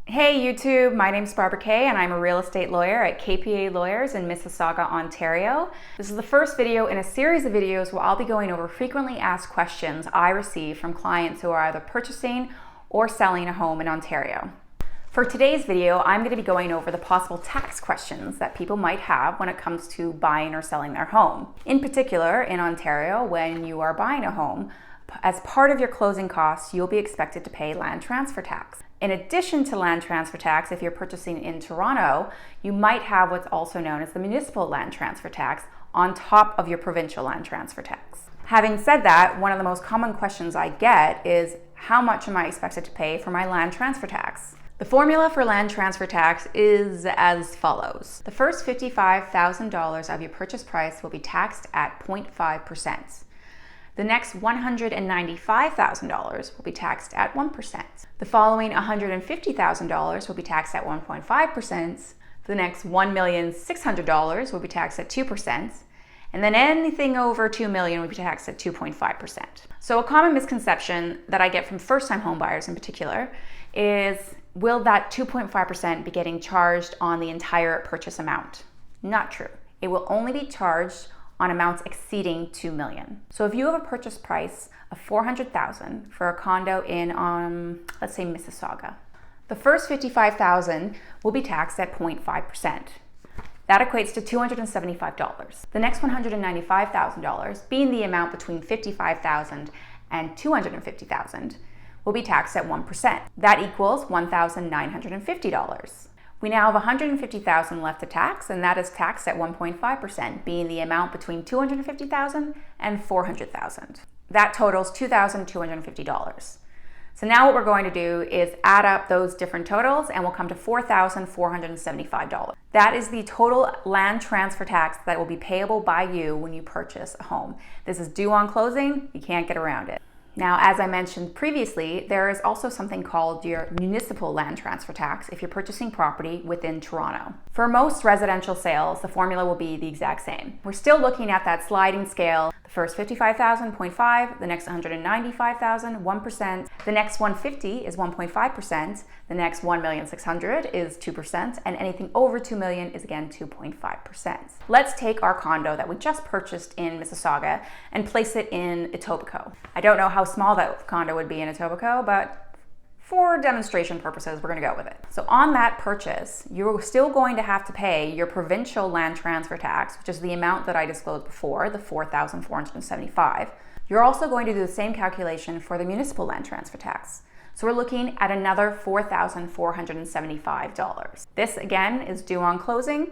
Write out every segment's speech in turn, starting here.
Hey YouTube, my name's Barbara Kay and I'm a real estate lawyer at KPA Lawyers in Mississauga, Ontario. This is the first video in a series of videos where I'll be going over frequently asked questions I receive from clients who are either purchasing or selling a home in Ontario. For today's video, I'm going to be going over the possible tax questions that people might have when it comes to buying or selling their home. In particular, in Ontario, when you are buying a home, as part of your closing costs, you'll be expected to pay land transfer tax. In addition to land transfer tax, if you're purchasing in Toronto, you might have what's also known as the municipal land transfer tax on top of your provincial land transfer tax. Having said that, one of the most common questions I get is, how much am I expected to pay for my land transfer tax? The formula for land transfer tax is as follows. The first $55,000 of your purchase price will be taxed at 0.5%. The next $195,000 will be taxed at 1%. The following $150,000 will be taxed at 1.5%. The next $1,600,000 will be taxed at 2%. And then anything over $2 million will be taxed at 2.5%. So a common misconception that I get from first-time home buyers in particular is, will that 2.5% be getting charged on the entire purchase amount? Not true. It will only be charged on amounts exceeding $2 million. So if you have a purchase price of $400,000 for a condo in, let's say Mississauga, the first $55,000 will be taxed at 0.5%. That equates to $275. The next $195,000, being the amount between $55,000 and $250,000, will be taxed at 1%. That equals $1,950. We now have $150,000 left to tax, and that is taxed at 1.5%, being the amount between $250,000 and $400,000. That totals $2,250. So now what we're going to do is add up those different totals, and we'll come to $4,475. That is the total land transfer tax that will be payable by you when you purchase a home. This is due on closing. You can't get around it. Now, as I mentioned previously, there is also something called your municipal land transfer tax if you're purchasing property within Toronto. For most residential sales, the formula will be the exact same. We're still looking at that sliding scale. The first $55,000, 0.5, the next $195,000, 1%, the next $150,000 is 1.5%, the next $1,600,000 is 2%, and anything over $2 million is again 2.5%. Let's take our condo that we just purchased in Mississauga and place it in Etobicoke. I don't know how small that condo would be in Etobicoke, but for demonstration purposes, we're going to go with it. So on that purchase, you're still going to have to pay your provincial land transfer tax, which is the amount that I disclosed before, the $4,475. You're also going to do the same calculation for the municipal land transfer tax. So we're looking at another $4,475. This again is due on closing,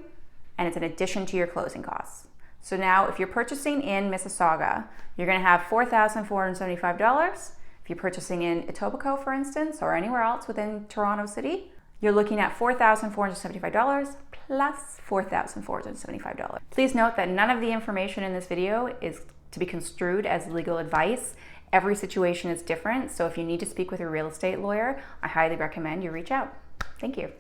and it's in addition to your closing costs. So now if you're purchasing in Mississauga, you're going to have $4,475. If you're purchasing in Etobicoke, for instance, or anywhere else within Toronto City, you're looking at $4,475 plus $4,475. Please note that none of the information in this video is to be construed as legal advice. Every situation is different, so if you need to speak with a real estate lawyer, I highly recommend you reach out. Thank you.